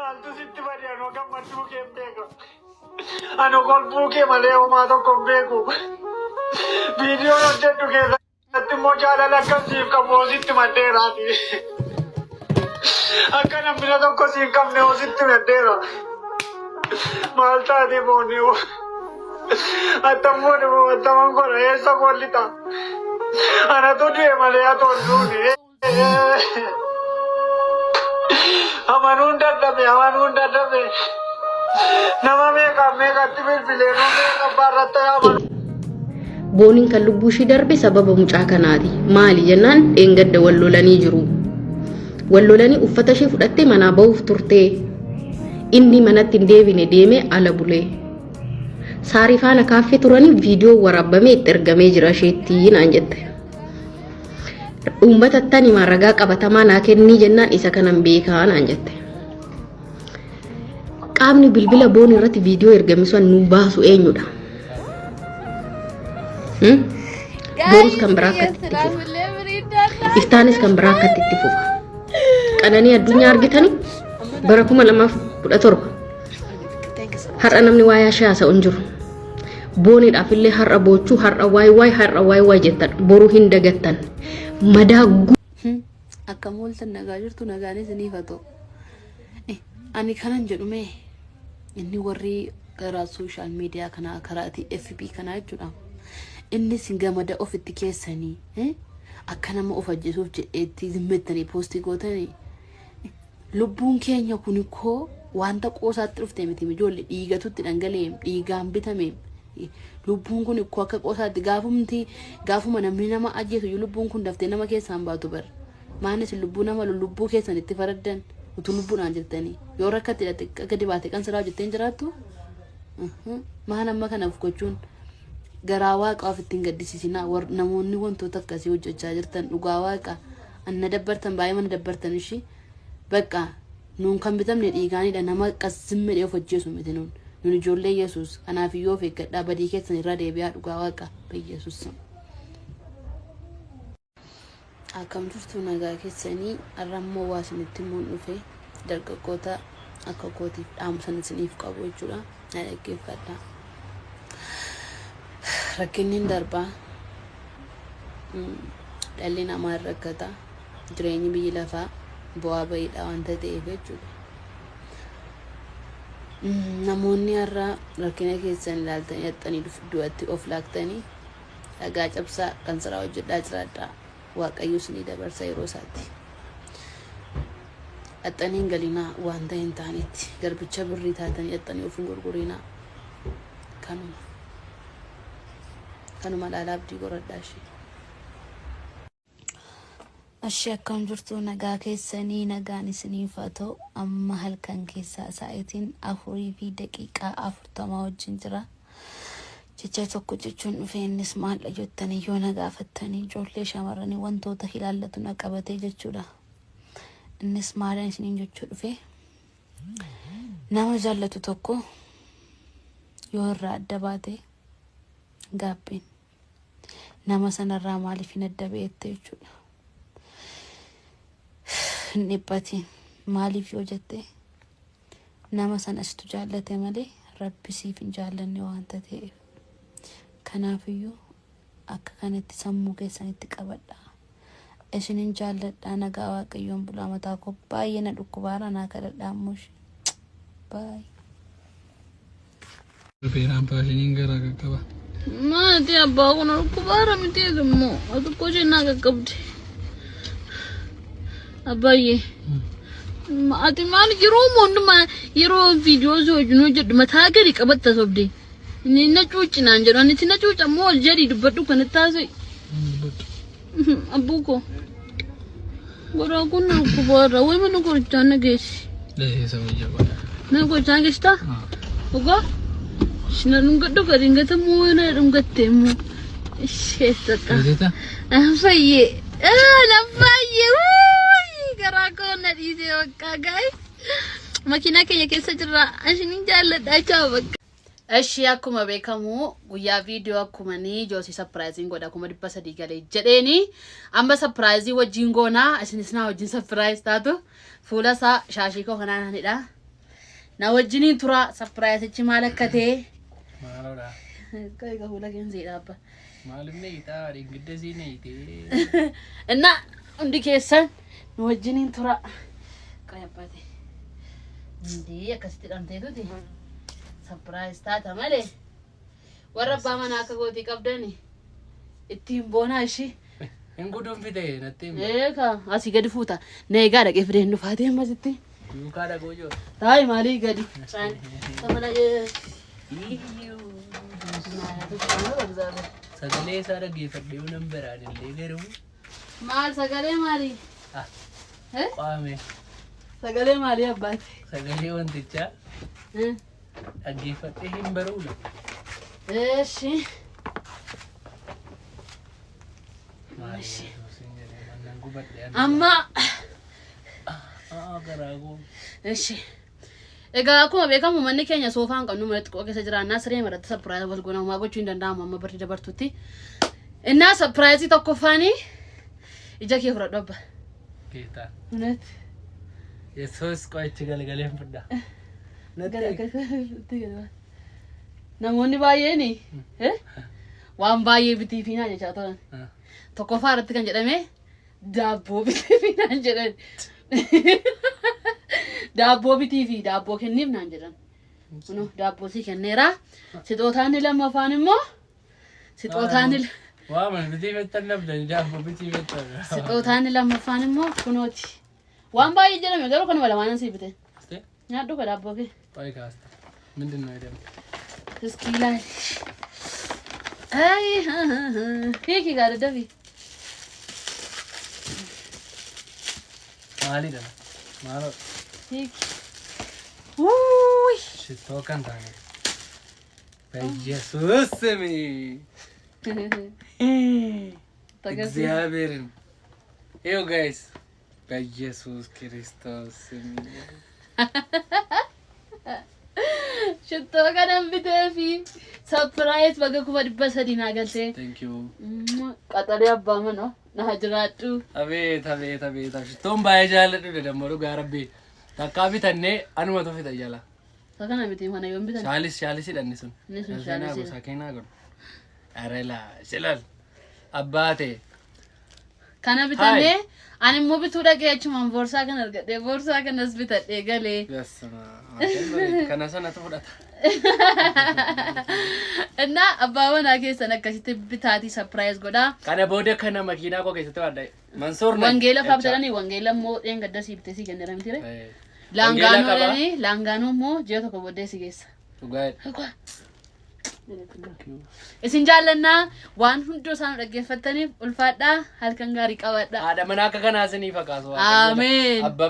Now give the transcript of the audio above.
Maaltu sitti bade anoo gammachuu kee beeka. Anoo kolfuu kee malee homaa tokko hin beeku. Viidiyoo hojjedhu keessatti immoo jaalala akkasiif qabu sitti maddeeraati. Akka namni tokko siin qabne sitti maddeera. Maal taatee boonee attammoo dhiboo attaman godha eessa kollita. Anatu du'e malee atoon duune. Amanuun dadhabe. Nama meeqatti bilbilee meeqa barratta amanu. Booniin kan lubbuu ishii darbe sababa mucaa kanaati. Maali jennaan dheengadda wallolanii jiru. Wallolanii uffata ishee fudhattee manaa ba'uuf turtee. Inni manatti hin deebine deemee ala bulee. Saarii faana kaaffee turanii viidiyoo waraabamee itti ergamee jira isheetti naan jette. Uummata tani ragaa qabatamaa naa kennii jennaan isa kanan beekaa naan jette. Qaamni bilbila boonii irratti viidiyoo ergame sun nu baasu eenyudha? Boonus kan biraa akkatti itti fufa. Iftaanis kan biraa akkatti itti fufa. Qananii addunyaa argitanii bara 2017 har'a namni waa'ee shaasa on jiru. Booniidhaaf illee har'a boochuu har'a waay jettan boruu hin dagattan. Madaa akka mooltan nagaa jirtu nagaanis ni fatoo. Ani kanan jedhume inni warri gara social media kana karaati FB kana jechuudha. Inni singamada ofitti keessanii akka nama of ajjeesuuf jedheetti zimmettanii poostii gootanii lubbuun keenya kun koo wanta qoosaatti dhuftee miti ijoollee dhiigatutti dhangalee dhiigaan bitame lubbuun kun koo akka qoosaatti gaafuma namni nama ajjeesu lubbuun kun daftee nama keessaan baatu bar maanis lubbuu nama lubbuu keessan itti faraddan utuu lubbuudhaan jirtanii yoo rakkatti akka dibaate kan siraa jetteen jiraattu maal amma kanaaf gochuun garaa waaqa ofitti hin gaddisiisinaa namoonni wantoota akkasii hojjechaa jirtan dhugaa waaqa anna dabbartan baay'ee mana dabbartan ishii bakka nuun kan bitamne dhiigaanidha nama qasimmeedhee of ajjeesu miti nuun ijoollee Yesuus kanaaf iyyoo of eeggadhaa badii keessan irraa deebi'aa dhugaa waaqa Yesuus. Akkam jirtu nagaa keessanii arrammoo waa isinitti muun dhufe dargaggoota akka kootiif dhaamsan isiniif qabu jechuudha. Na dhaggeeffadhaa. Rakkinni darbaa dhalli namaa rakkata jireenyi biyyi lafaa bu'aa bayiidha wanta ta'eef jechuudha. Namoonni har'a rakkina keessan ilaaltanii haxxanii du'atti of laaktanii dhagaa cabsaa kan siraa hojjedhaa jiraadhaa. Waaqayyo isinii dabarsa yeroo isaatti. Haxxaniin galinaa wanta hin taanetti garbicha birrii taatanii haxxanii of hin gurgurinaa. Kanuma laalaa abdii godhadhaa ishee. Ashee akkam jirtu nagaa keessanii nagaan isiniif haa ta'u amma halkan keessaa sa'aatiin 4:40 wajjin jira. Jecha tokko jechuun dhufe innis maal jettanii yoo na gaafattanii ijoollee shamarranii wantoota ilaallatu na qabatee jechuudha. Innis maalaan isiniin jechuu dhufe nama jaallatu tokko yoo irraa adda baate gaabbiin nama sanarraa maaliif hin adda beekte jechuudha. Hin dhiphatiin maaliif yoo jette nama sanasitu jaallate malee rabbisiif hin jaallanne wanta ta'eef. Kanaafiyyuu akka kanatti sammuu keessanitti qabadhaa. Isinin jaalladhaa nagaa waaqayyoon bulaa mataa koo baay'ee na dhukkubaara naa kadhadhaa ammoo baay'ee. Rifeenaan paashiniin garaa qaqqaba. Maati abbaa kun dhukkubaara miti immoo atukkoo jennaa qaqqabdi. Abbaayee. Ati maal yeroo hundumaa yeroo viidiyoo wajjin hojjedhu mataa gadi qabatta sobdee. Ni na cuucinaan jedhu ani na cuuca moo ol jedhi dubbadhu kan taasise. Abbuuko. Goraa kun dhukkubaara way mana qorichaan nageessi. Leessa wayya qaba. Na qorichaan geessita? Ogaa? Shina dhungadhu gadi ngata moo na dhungattee moo. Ishee takka. Eedita? Fayyee. Na fayyee. Garaa koo na dhiisee bakka gaay. Makiinaa keenya keessa jirra. Ashiniin jaalladhaa chaa bakka. Eshi akkuma beekamu guyyaa viidiyoo akkuma ni joosi surprising godha akkuma 300 galee jedheeni amma surprising wajjin goona isinis na wajjin surprise taatu fuula isaa shaashii koo kanaanidha Na wajjiniin tura surprise maal akka ta'e. Maalodha. Kai ka hula kenzi apa. Maalum ne ita ingidda si ne ite. Enna undi keessan nu wajjiniin tura. Kai abbate. Ndi akkasitti dhamteetuti. Surprise taata malee. Warra abbaa manaa akka gootii qabdani. Ittiin boonaa ishii. Engudum fide natti. Ka asii gadi fuuta. Na egaa dhaqee fidee nu faatee masitti. Duukaa dhaqoo joo. Taa'ii maalii gadi. Samana Sagalee isaa dhaggeeffadhee yoo nan baraadillee garuu. Maal sagalee maali? Qaame. Sagalee maali abbaati? Sagalee wantichaa dhaggeeffadhee hin baruudha. Eeshi. Amma. Garaagu. Eeshi. Egaa akkuma beekamu manni keenya soofaan qabnu malatti qoqa keessa jiraannaa siree maratti surprise wal goona homaa gochuu hin danda'amu amma barri dabartutti. Innaa surprise tokkoffaanii ija kee fudhadhu abba. Keetaa. Net. Yesuus qo'ichi galgaleen fudhaa. Namoonni baay'eeni waan baay'ee bitii fi naa jechaa turan. Tokkoffaa irratti kan jedhame daabboo bitii fi naan jedhan. Daabboo bitii fi daabboo kenniif naan jedhan. Kuno daabboo si kenneera. Sixootaan lammaffaan immoo sixootaan Waaman bitii fettan nabdani daabboo bitii fettan. Sixootaan lammaffaan immoo kunooti. Waan baay'ee jedhame garuu kanuma lamaan si bite. Nyaadhu ka daabboo kee. Baay'ee kaasta. Mindin naa jedhama. Iskiilaa. Ay hiiki gaara dafi. Maalidha? Maaloo? Hiiki. Wuuy. Shittoo kan taane. Yesuus semi. እግዚአብሔርን ይኸው ጋይስ በኢየሱስ ክርስቶስ ስም ሽቶ ቀደም ብተፊ ሰርፕራይዝ በገኩ በድበሰዲና ገልቴ ቴንክ ዩ ቀጠሪ አባመ ነው ናጅራጡ አቤት አቤት አቤት ሽቶን ባይጃለዱ ደደሞሩ ጋረቤ ታካቢ ተኔ አንመቶ ፍተያላ ሰከና ምት ሆነ ይወም ብተ ሻሊስ ሻሊስ ደንሱን ሻሊስ ሰከና ገሩ አረላ ይችላል አባቴ ካና ብተኔ አንም ሞብቱ ደገያችሁን ቦርሳ ከን አርገደ ቦርሳ ከነስ ብተደ ገሌ ያስማ ከነሰና ተፈዳታ እና አባወና ከሰነ ከሲት ብታቲ ሰርፕራይዝ ጎዳ ካነ ቦደ ከነ መኪና ኮ ከሰተ ዋዳይ መንሶር ነው ወንጌላ ፋብተኒ ወንጌላ ሞ ደን ገደሲ ብተሲ ገነራም ትሬ ላንጋኖ ለኒ ላንጋኖ ሞ ጀቶ ኮቦደ ሲገስ ቱጋይ isin jaallanna waan hundoo isaan dhaggeeffataniif ulfaadhaa halkan gaarii qabaadhaa haadha manaa akka kanaa isinii fakkaatu Ameen. abbaa